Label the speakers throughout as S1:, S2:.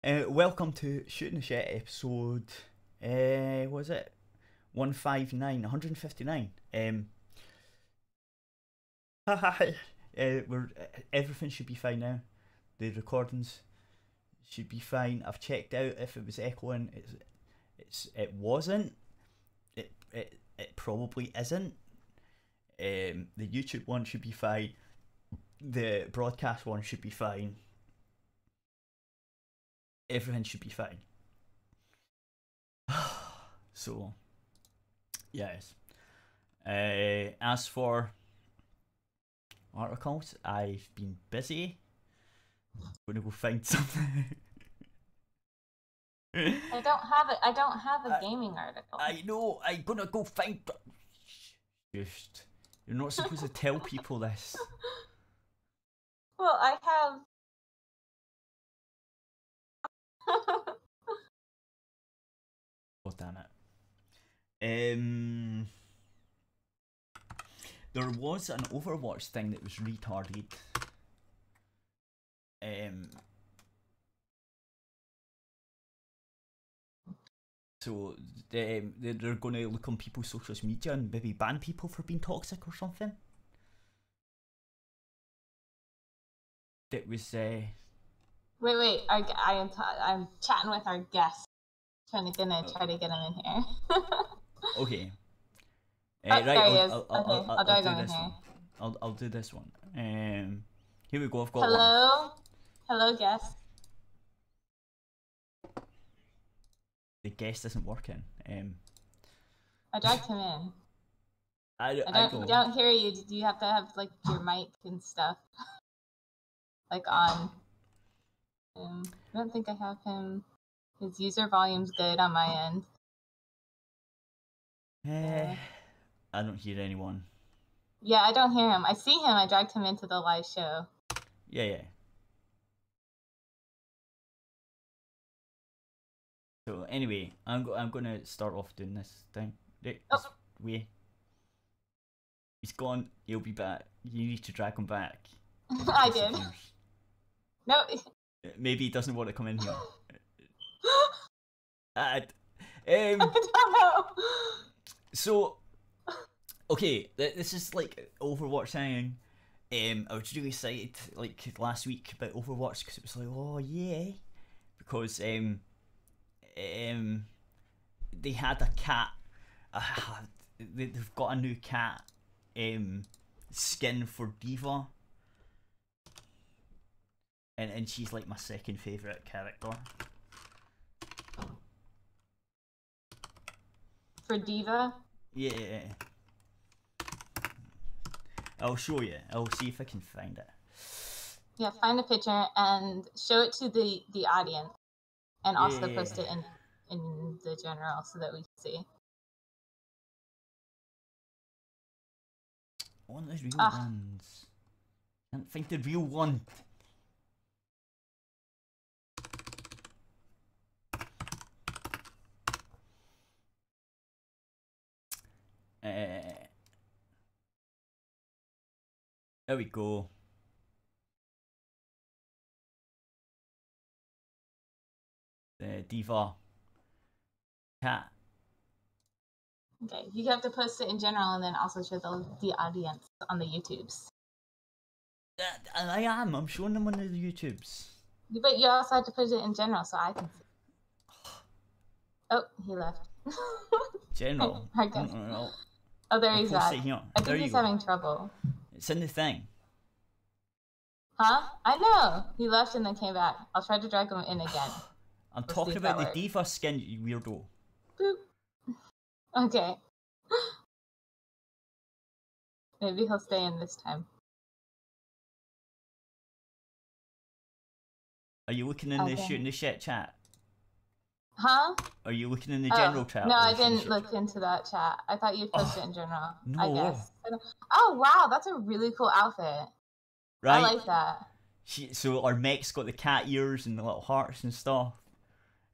S1: Welcome to Shooting the Shit episode, what is it? 159, 159. Everything should be fine now. The recordings should be fine. I've checked out if it was echoing. It wasn't. It probably isn't. The YouTube one should be fine. The broadcast one should be fine. Everything should be fine. So, yes. As for articles, I've been busy. I'm gonna go find something.
S2: I don't have a gaming article.
S1: I know. I'm gonna go find. Just, you're not supposed to tell people this.
S2: Well, I have.
S1: Oh damn it. There was an Overwatch thing that was retarded. So they're going to look on people's social media and maybe ban people for being toxic or something. That was
S2: Wait! I'm chatting with our guest, try to get him in here.
S1: Okay.
S2: Right,
S1: there he is.
S2: I'll drag him in here.
S1: I'll do this one. Here we go. I've got
S2: one. Hello, guest.
S1: The guest isn't working.
S2: I dragged him in.
S1: I
S2: don't hear you. Do you have to have like your mic and stuff like on? I don't think I have him. His user volume's good on my end.
S1: I don't hear anyone.
S2: Yeah, I don't hear him. I see him. I dragged him into the live show.
S1: Yeah. So anyway, I'm gonna start off doing this thing. This way. He's gone. He'll be back. You need to drag him back.
S2: I did. No.
S1: Maybe he doesn't want to come in here.
S2: I don't know.
S1: So, okay, this is like Overwatch thing. I was really excited like last week about Overwatch because it was like, oh yeah, because they had a cat. They've got a new cat skin for Diva. And she's like my second favourite character.
S2: For Diva?
S1: Yeah. I'll show you. I'll see if I can find it.
S2: Yeah, find a picture and show it to the audience. And also post it in the general so that we can see.
S1: I want those real ones. Can't find the real one. There we go. The Diva cat.
S2: Okay, you have to post it in general and then also show the audience on the YouTubes.
S1: I'm showing them on the YouTubes.
S2: But you also have to put it in general so I can see. Oh, he left.
S1: General?
S2: No. Oh, there he's at. I think he's having trouble.
S1: It's in the thing.
S2: Huh? I know. He left and then came back. I'll try to drag him in again.
S1: I'm talking about the Diva skin, you weirdo.
S2: Boop. Okay. Maybe he'll stay in this time.
S1: Are you looking in the Shooting the Shit chat?
S2: Huh?
S1: Are you looking in the general chat?
S2: No, I didn't look into that chat. I thought you'd post it in general.
S1: No.
S2: I guess. Oh, wow. That's a really cool outfit.
S1: Right?
S2: I like that.
S1: So our mech's got the cat ears and the little hearts and stuff.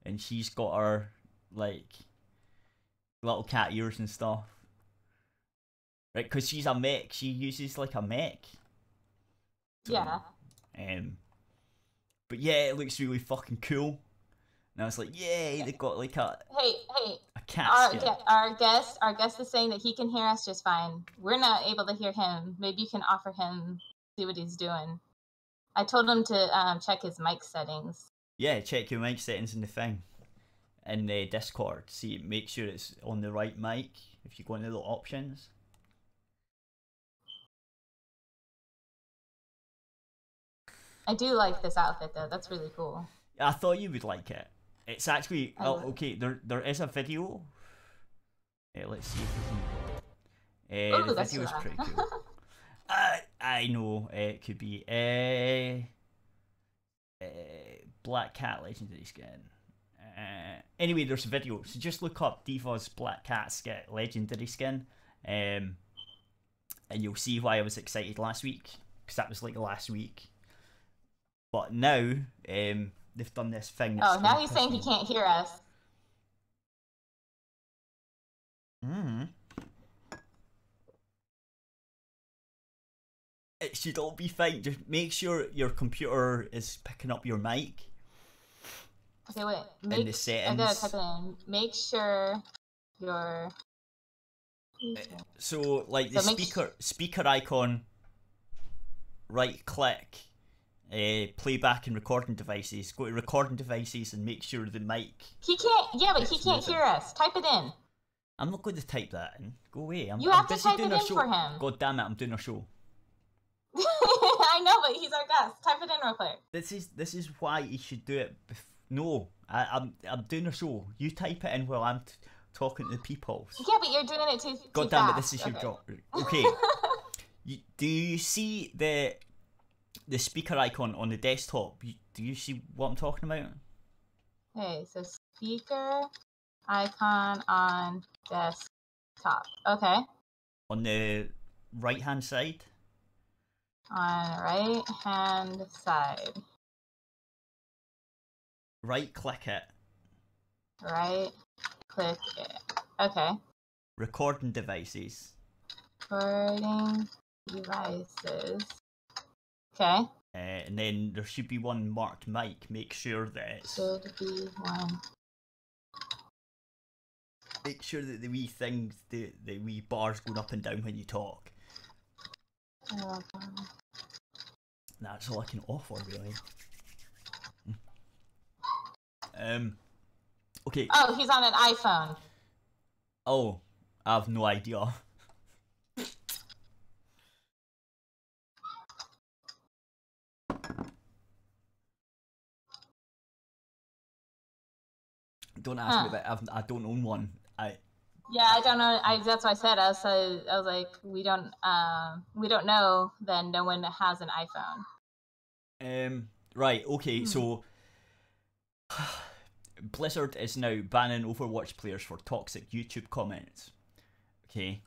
S1: And she's got her, like, little cat ears and stuff. Right? Because she's a mech. She uses, like, a mech. So,
S2: yeah.
S1: But yeah, it looks really fucking cool. And I was like, yay, they got like a
S2: Hey,
S1: cat skin.
S2: our guest is saying that he can hear us just fine. We're not able to hear him. Maybe you can offer him, see what he's doing. I told him to check his mic settings.
S1: Yeah, check your mic settings in the thing. In the Discord. See, make sure it's on the right mic if you go into the options.
S2: I do like this outfit though. That's really cool.
S1: I thought you would like it. It's actually okay. There is a video. Let's see if we can. The video is pretty cool. I know it could be Black Cat Legendary Skin. Anyway, there's a video, so just look up Diva's Black Cat Legendary Skin, and you'll see why I was excited last week, because that was like last week. But now, they've done this thing.
S2: Oh, now he's saying he can't hear us.
S1: It should all be fine. Just make sure your computer is picking up your mic.
S2: Okay, wait.
S1: In the settings.
S2: I gotta type it in. Make sure your.
S1: So, like the speaker icon. Right click. Playback and recording devices. Go to recording devices and make sure the mic.
S2: He can't. Yeah, but he can't hear us. Type it in.
S1: I'm not going to type that in. Go away.
S2: You have to type it in for him.
S1: God damn it! I'm doing a show.
S2: I know, but he's our guest. Type it in real quick.
S1: This is why he should do it. No, I'm doing a show. You type it in while I'm talking to the people.
S2: Yeah, but you're doing it too.
S1: God damn it! This is your job. Okay. Do you see the speaker icon on the desktop? Do you see what I'm talking about?
S2: Okay, so speaker icon on desktop. Okay.
S1: On the right hand side.
S2: On right hand side.
S1: Right click it.
S2: Right click it. Okay.
S1: Recording devices.
S2: Recording devices. Okay.
S1: And then there should be one marked mic. Make sure that
S2: Should be one.
S1: Make sure that the wee things, the wee bars going up and down when you talk. That's all I can offer, really. Okay.
S2: Oh, he's on an iPhone.
S1: Oh, I have no idea. Don't ask me about it. I don't own one.
S2: Yeah, I don't know. That's what I said. I was like, we don't know. Then no one has an iPhone.
S1: Right. Okay. So Blizzard is now banning Overwatch players for toxic YouTube comments. Okay.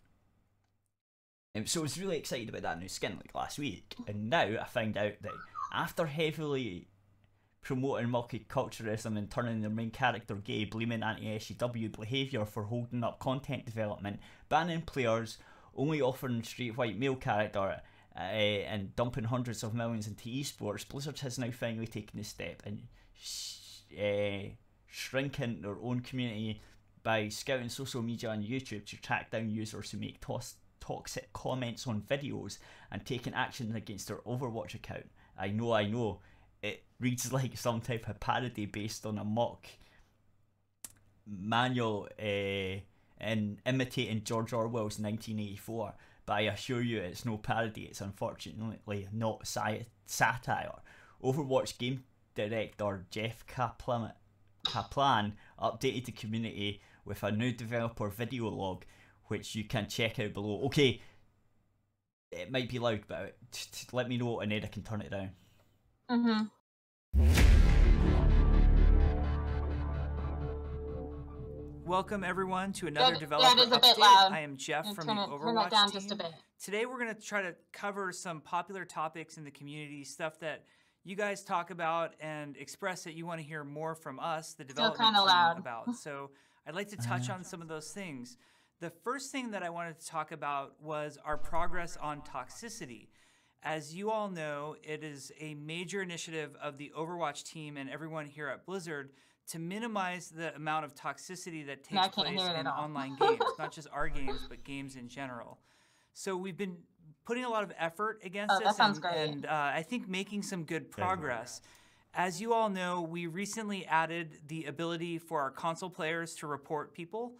S1: So I was really excited about that new skin like last week, and now I find out that after heavily promoting multiculturalism and turning their main character gay, blaming anti-SJW behaviour for holding up content development, banning players, only offering straight white male character, and dumping hundreds of millions into esports, Blizzard has now finally taken this step and shrinking their own community by scouting social media and YouTube to track down users who make toxic comments on videos and taking action against their Overwatch account. I know. It reads like some type of parody based on a mock manual and imitating George Orwell's 1984, but I assure you it's no parody, it's unfortunately not satire. Overwatch game director Jeff Kaplan updated the community with a new developer video log, which you can check out below. Okay, it might be loud, but let me know and then I can turn it down.
S3: Welcome everyone to another developer
S2: That is a bit
S3: update.
S2: loud.
S3: I am Jeff from the Overwatch
S2: turn that down
S3: team.
S2: just a bit.
S3: Today we're going to try to cover some popular topics in the community, stuff that you guys talk about and express that you want to hear more from us, the development team,
S2: loud.
S3: about. So I'd like to touch on some of those things. The first thing that I wanted to talk about was our progress on toxicity. As you all know, it is a major initiative of the Overwatch team and everyone here at Blizzard to minimize the amount of toxicity that
S2: Yeah, I
S3: takes
S2: can't
S3: place
S2: hear it
S3: in
S2: at all.
S3: online games, not just our games, but games in general. So we've been putting a lot of effort against
S2: Oh,
S3: this,
S2: that sounds great.
S3: and I think making some good progress. As you all know, we recently added the ability for our console players to report people,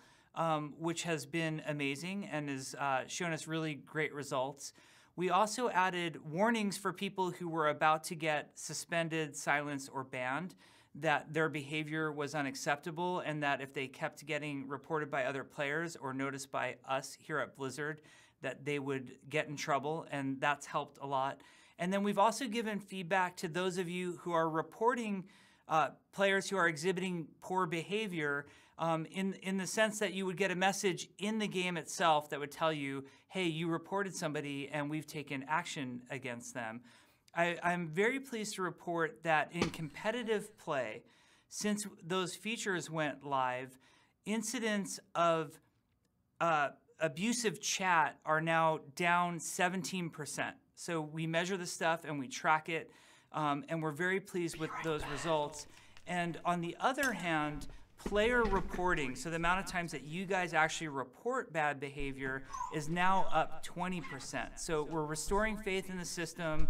S3: which has been amazing and has shown us really great results. We also added warnings for people who were about to get suspended, silenced, or banned, that their behavior was unacceptable, and that if they kept getting reported by other players or noticed by us here at Blizzard, that they would get in trouble, and that's helped a lot. And then we've also given feedback to those of you who are reporting players who are exhibiting poor behavior, in the sense that you would get a message in the game itself that would tell you, hey, you reported somebody and we've taken action against them. I'm very pleased to report that in competitive play, since those features went live, incidents of abusive chat are now down 17%. So we measure the stuff and we track it, and we're very pleased with those results. And on the other hand, player reporting, so the amount of times that you guys actually report bad behavior, is now up 20%. So we're restoring faith in the system.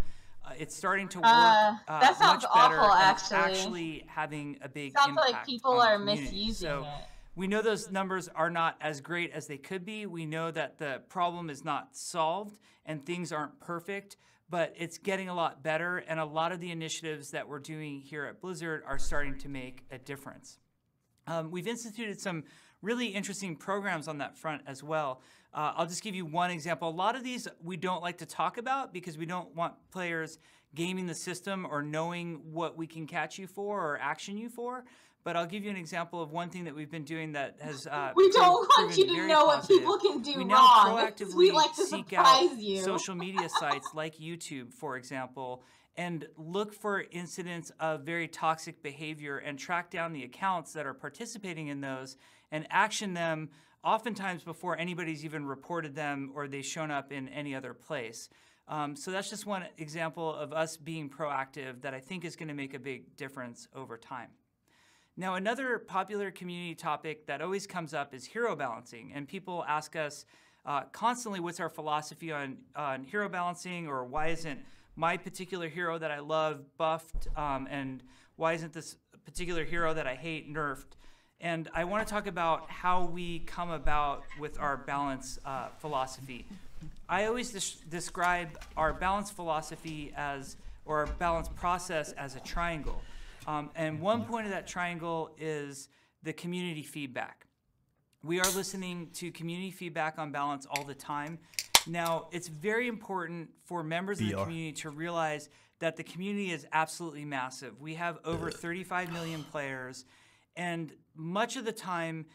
S3: It's starting to work
S2: that sounds
S3: much better,
S2: awful,
S3: and it's
S2: actually.
S3: actually having a big
S2: Sounds
S3: impact
S2: like people
S3: on the
S2: are
S3: community.
S2: misusing
S3: So
S2: it.
S3: we know those numbers are not as great as they could be. We know that the problem is not solved and things aren't perfect, but it's getting a lot better, and a lot of the initiatives that we're doing here at Blizzard are starting to make a difference. We've instituted some really interesting programs on that front as well. I'll just give you one example. A lot of these we don't like to talk about because we don't want players gaming the system or knowing what we can catch you for or action you for. But I'll give you an example of one thing that we've been doing that has
S2: We don't want you to
S3: very
S2: know what
S3: positive.
S2: people can do
S3: We now
S2: wrong.
S3: proactively
S2: We like to
S3: seek out
S2: surprise you.
S3: social media sites like YouTube, for example, and look for incidents of very toxic behavior and track down the accounts that are participating in those and action them oftentimes before anybody's even reported them or they've shown up in any other place. So that's just one example of us being proactive that I think is going to make a big difference over time. Now, another popular community topic that always comes up is hero balancing, and people ask us constantly what's our philosophy on hero balancing, or why isn't my particular hero that I love buffed, and why isn't this particular hero that I hate nerfed? And I want to talk about how we come about with our balance philosophy. I always describe our balance philosophy as, or our balance process as a triangle. And one point of that triangle is the community feedback. We are listening to community feedback on balance all the time. Now, it's very important for members of the community to realize that the community is absolutely massive. We have over 35 million players, and much of the time,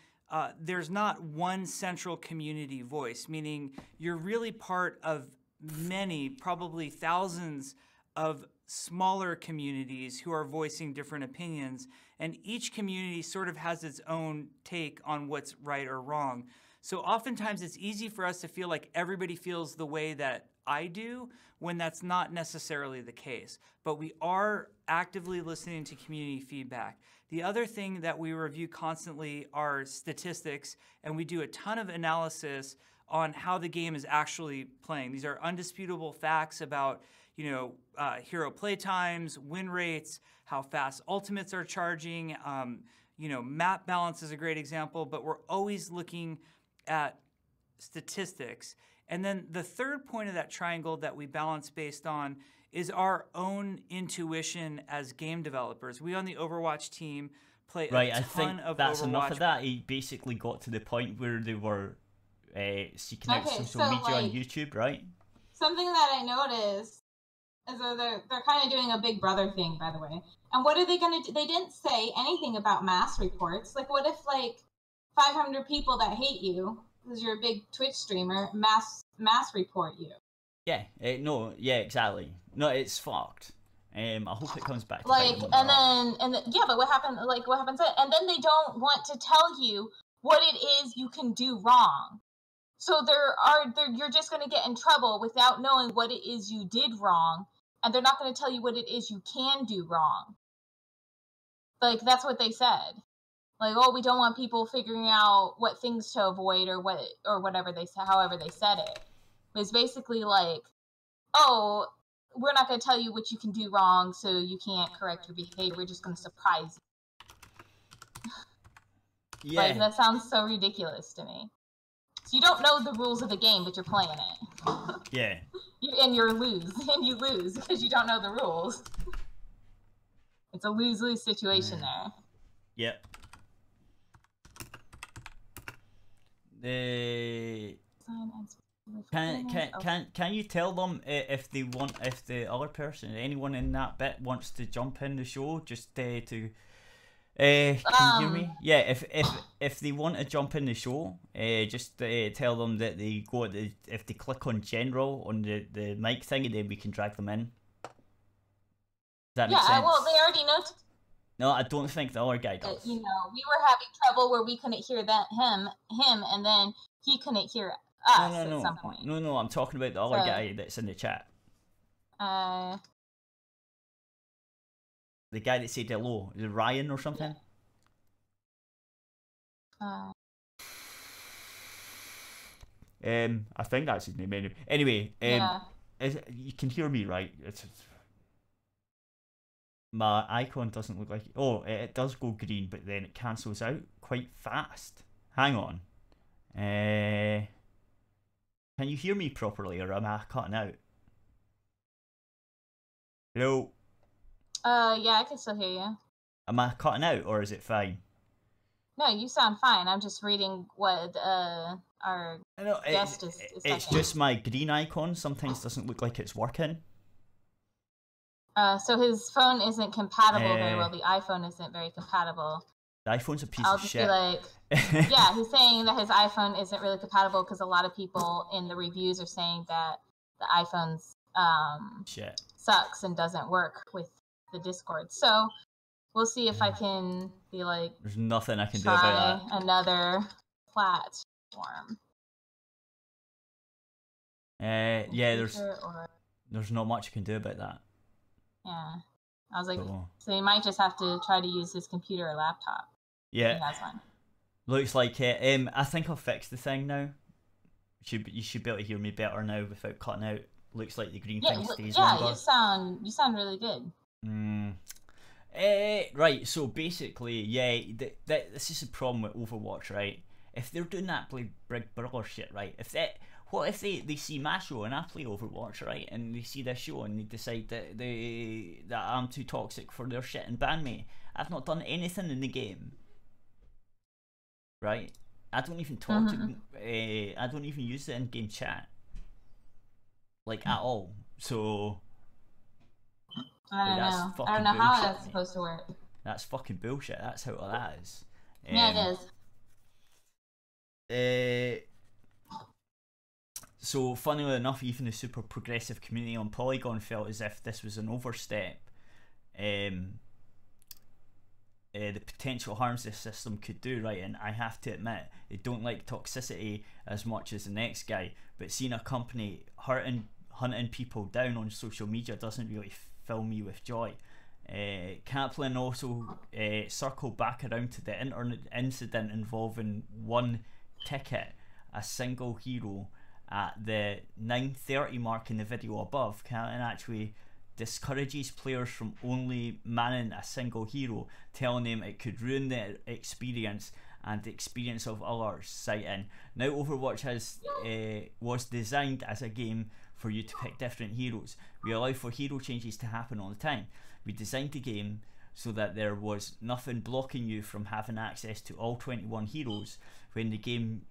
S3: there's not one central community voice, meaning you're really part of many, probably thousands of smaller communities who are voicing different opinions, and each community sort of has its own take on what's right or wrong. So oftentimes it's easy for us to feel like everybody feels the way that I do when that's not necessarily the case. But we are actively listening to community feedback. The other thing that we review constantly are statistics, and we do a ton of analysis on how the game is actually playing. These are undisputable facts about hero play times, win rates, how fast ultimates are charging. Map balance is a great example, but we're always looking at statistics. And then the third point of that triangle that we balance based on is our own intuition as game developers. We on the Overwatch team play a ton of Overwatch.
S1: Right, I think that's enough of that. He basically got to the point where they were seeking out social media on YouTube, right?
S2: Something that I noticed is that they're kind of doing a Big Brother thing, by the way. And what are they going to do? They didn't say anything about mass reports. Like, what if, 500 people that hate you, because you're a big Twitch streamer, mass report you?
S1: Yeah, exactly. No, it's fucked. I hope it comes back to
S2: but what happens then? And then they don't want to tell you what it is you can do wrong. So you're just going to get in trouble without knowing what it is you did wrong, and they're not going to tell you what it is you can do wrong. Like, that's what they said. Like, oh, we don't want people figuring out what things to avoid or whatever they said, however they said it. It was basically like, oh, we're not going to tell you what you can do wrong so you can't correct your behavior. We're just going to surprise you.
S1: Yeah.
S2: Like, that sounds so ridiculous to me. So you don't know the rules of the game, but you're playing it.
S1: Yeah.
S2: And you lose because you don't know the rules. It's a lose-lose situation there.
S1: Yep. Can you tell them if they want, if the other person, anyone in that bit wants to jump in the show, just to can you hear me? Yeah, if they want to jump in the show, just tell them that they go at if they click on general on the mic thing, and then we can drag them in. Does that make sense?
S2: Well, they already know.
S1: No, I don't think the other guy does.
S2: You know, we were having trouble where we couldn't hear him, and then he couldn't hear us at some point.
S1: No, I'm talking about the other guy that's in the chat.
S2: The
S1: guy that said hello. Is it Ryan or something?
S2: Yeah.
S1: I think that's his name. Anyway,
S2: yeah.
S1: You can hear me, right? My icon doesn't look like it. Oh, it does go green, but then it cancels out quite fast. Hang on. Can you hear me properly, or am I cutting out? Hello?
S2: Yeah, I can still hear you.
S1: Am I cutting out, or is it fine?
S2: No, you sound fine. I'm just reading what our guest is
S1: It's just my green icon sometimes doesn't look like it's working.
S2: So his phone isn't compatible very well. The iPhone isn't very compatible.
S1: The iPhone's a piece
S2: I'll
S1: of
S2: just
S1: shit.
S2: be like, yeah, he's saying that his iPhone isn't really compatible because a lot of people in the reviews are saying that the iPhone's
S1: shit
S2: sucks and doesn't work with the Discord. So we'll see if I can be like,
S1: there's nothing I can do about that.
S2: Another platform.
S1: Yeah, there's not much I can do about that.
S2: Yeah, I was like, so he might just have to try to use his computer or laptop.
S1: Yeah,
S2: he has one.
S1: Looks like it. I think I'll fix the thing now. You should be able to hear me better now without cutting out. Looks like the green thing stays longer.
S2: Yeah, you sound really good.
S1: Right, so basically, yeah, this is the problem with Overwatch, right? If they're doing that Big Brother shit, right? What if they see my show and I play Overwatch, right? And they see this show and they decide that I'm too toxic for their shit and ban me. I've not done anything in the game, right? I don't even talk to. I don't even use the in-game chat, like at all. So
S2: I don't know how that's supposed to work.
S1: That's fucking bullshit. That's how that is.
S2: Yeah, it is.
S1: So, funnily enough, even the super progressive community on Polygon felt as if this was an overstep. The potential harms this system could do, right? And I have to admit, they don't like toxicity as much as the next guy, but seeing a company hunting people down on social media doesn't really fill me with joy. Kaplan also circled back around to the internet incident involving one ticket, a single hero, at the 9:30 mark in the video above. Kaplan actually discourages players from only manning a single hero, telling them it could ruin their experience and the experience of others, citing, now Overwatch was designed as a game for you to pick different heroes. We allow for hero changes to happen all the time. We designed the game so that there was nothing blocking you from having access to all 21 heroes when the game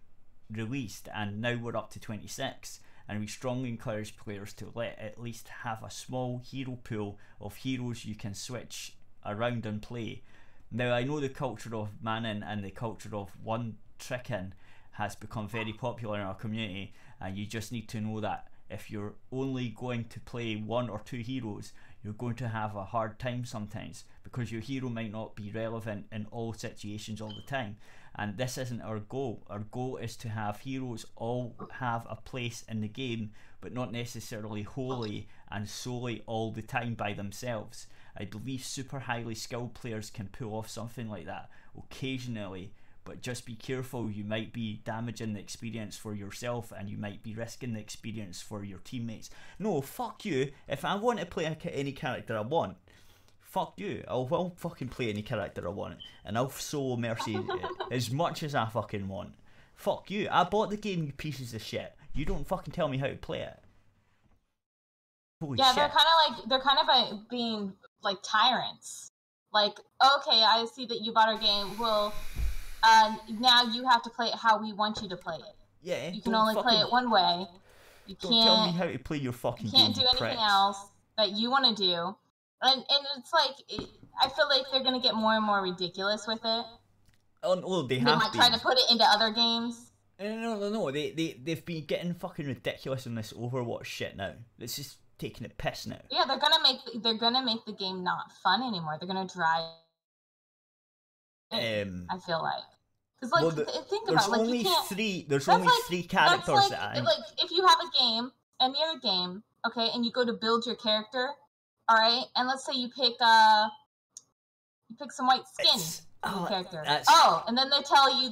S1: released, and now we're up to 26, and we strongly encourage players to at least have a small hero pool of heroes you can switch around and play. Now, I know the culture of manning and the culture of one tricking has become very popular in our community, and you just need to know that if you're only going to play one or two heroes, you're going to have a hard time sometimes, because your hero might not be relevant in all situations all the time. And this isn't our goal. Our goal is to have heroes all have a place in the game, but not necessarily wholly and solely all the time by themselves. I believe super highly skilled players can pull off something like that occasionally, but just be careful. You might be damaging the experience for yourself, and you might be risking the experience for your teammates. No, fuck you. If I want to play any character I want, fuck you. I'll fucking play any character I want, and I'll solo Mercy as much as I fucking want. Fuck you. I bought the game, you pieces of shit. You don't fucking tell me how to play it. Holy shit.
S2: They're kind of like being like tyrants. Like, okay, I see that you bought our game. Well, now you have to play it how we want you to play it.
S1: Yeah.
S2: You can only play it one way. You
S1: don't tell me how to play your fucking game.
S2: You can't do anything else that you want to do. And it's like, I feel like they're gonna get more and more ridiculous with it.
S1: Oh no, they
S2: might try to put it into other games.
S1: No. They've been getting fucking ridiculous in this Overwatch shit now. It's just taking it piss now.
S2: Yeah, they're gonna make the game not fun anymore. They're gonna drive. I feel like, because think about
S1: there's only three characters
S2: like if you have a game, any other game, okay, and you go to build your character, all right, and let's say you pick some white skin. Character. And then they tell you,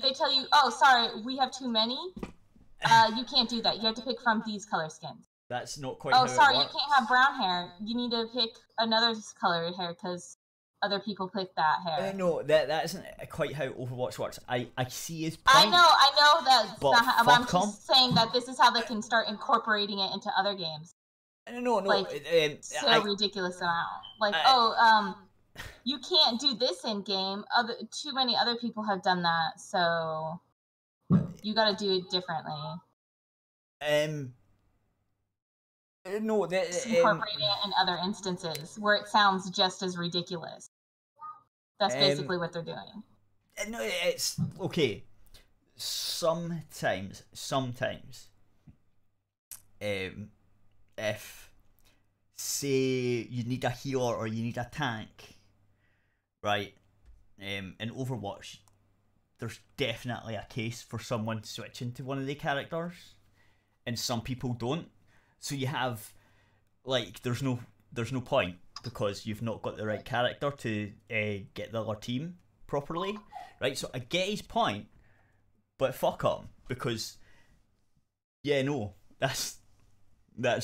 S2: oh, sorry, we have too many. You can't do that. You have to pick from these color skins.
S1: That's not quite. Oh,
S2: sorry, you can't have brown hair. You need to pick another colored hair because other people pick that hair.
S1: No, that isn't quite how Overwatch works. I see his point.
S2: I know that's not how, but I'm just saying that this is how they can start incorporating it into other games.
S1: No.
S2: Like, ridiculous amount. Like, you can't do this in game. Too many other people have done that, so you got to do it differently.
S1: No,
S2: incorporating it in other instances where it sounds just as ridiculous. That's basically what they're doing.
S1: No, it's okay. Sometimes, if say you need a healer or you need a tank. Right, in Overwatch, there's definitely a case for someone switching to one of the characters, and some people don't. So you have, like, there's no point because you've not got the right character to get the other team properly, right? So I get his point, but fuck him, because that's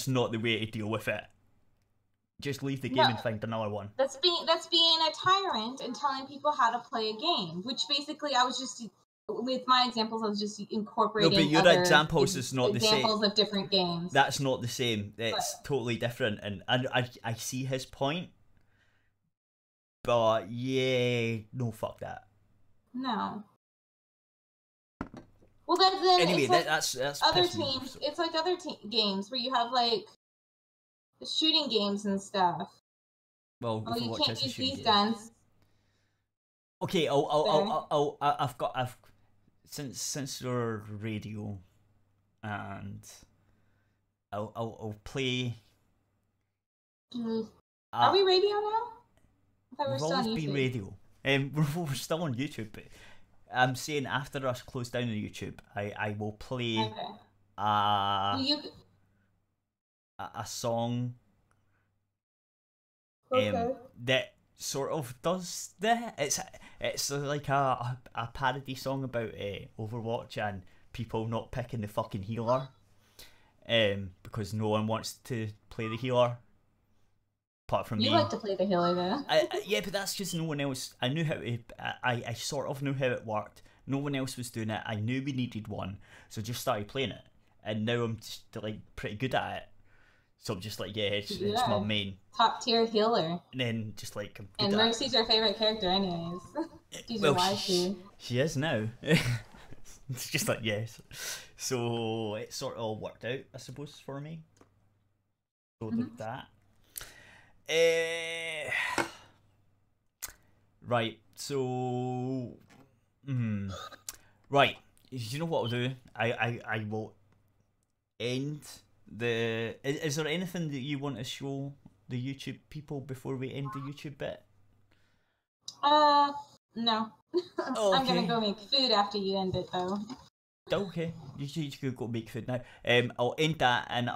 S1: not the way to deal with it. Just leave the game and find another one.
S2: That's being a tyrant and telling people how to play a game. Which basically, I was just with my examples. I was just incorporating.
S1: No, but your examples is not the same.
S2: Examples of different games.
S1: That's not the same. It's totally different, and I see his point. But no, fuck that.
S2: No. Well, then
S1: anyway,
S2: it's like
S1: that's
S2: other teams. It's like other games where you have like shooting games and stuff.
S1: Well,
S2: you can't use these guns.
S1: Okay, I've since your radio, and I'll play.
S2: Are we radio now? I thought
S1: we've
S2: still
S1: always
S2: on
S1: been radio. We're still on YouTube, but I'm saying after us close down on YouTube, I will play a song that sort of does that. It's like a parody song about Overwatch and people not picking the fucking healer, because no one wants to play the healer. Apart from me.
S2: You like to play the healer though.
S1: Yeah, but that's just no one else. I knew how to. I sort of knew how it worked. No one else was doing it. I knew we needed one, so just started playing it. And now I'm just like pretty good at it. So I'm just like, it's my main
S2: top tier healer.
S1: And then just like,
S2: and Mercy's our favorite character, anyways. She's your wife too.
S1: She is now. It's just like yes. So it sort of all worked out, I suppose, for me. So there's that. Right. So. Right. You know what I'll do? I will end the. Is there anything that you want to show the YouTube people before we end the YouTube bit?
S2: No.
S1: Oh, okay.
S2: I'm gonna go make food after you end it, though.
S1: Okay, you could go make food now. I'll end that, and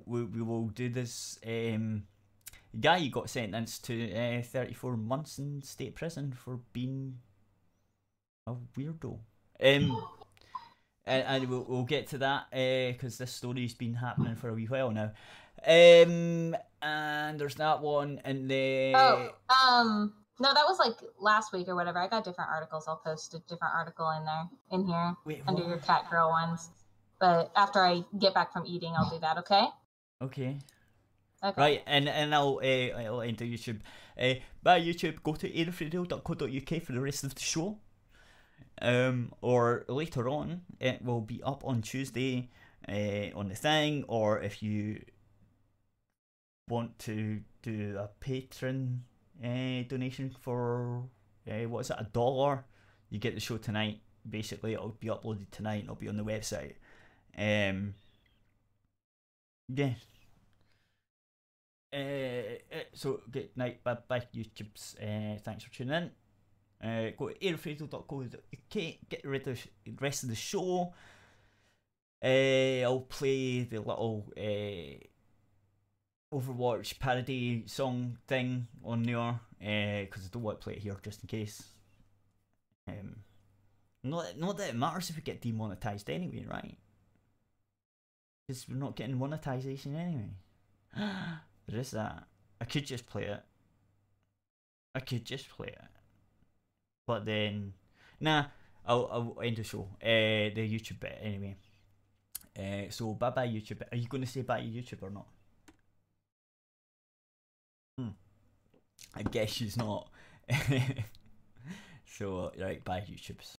S1: we will do this. guy you got sentenced to 34 months in state prison for being a weirdo. And we'll get to that because this story's been happening for a wee while now. And there's that one, and
S2: no, that was like last week or whatever. I got different articles. I'll post a different article in here under your cat girl ones. But after I get back from eating, I'll do that. Okay.
S1: Okay.
S2: Okay.
S1: Right, and I'll enter YouTube. By YouTube, go to aerithradio.co.uk for the rest of the show. Or later on, it will be up on Tuesday on the thing, or if you want to do a patron donation for what is it, $1, you get the show tonight. Basically, it'll be uploaded tonight and it'll be on the website. Yeah. So good night, bye bye YouTubes. Thanks for tuning in. Go to aerithradio.co.uk, get rid of the rest of the show. I'll play the little Overwatch parody song thing on there, because I don't want to play it here just in case. Not that it matters if we get demonetized anyway, right? Because we're not getting monetization anyway. There is that. I could just play it. But then, nah, I'll end the show. The YouTube bit anyway. So bye bye YouTube. Are you going to say bye to YouTube or not? I guess she's not. So right, bye YouTubes.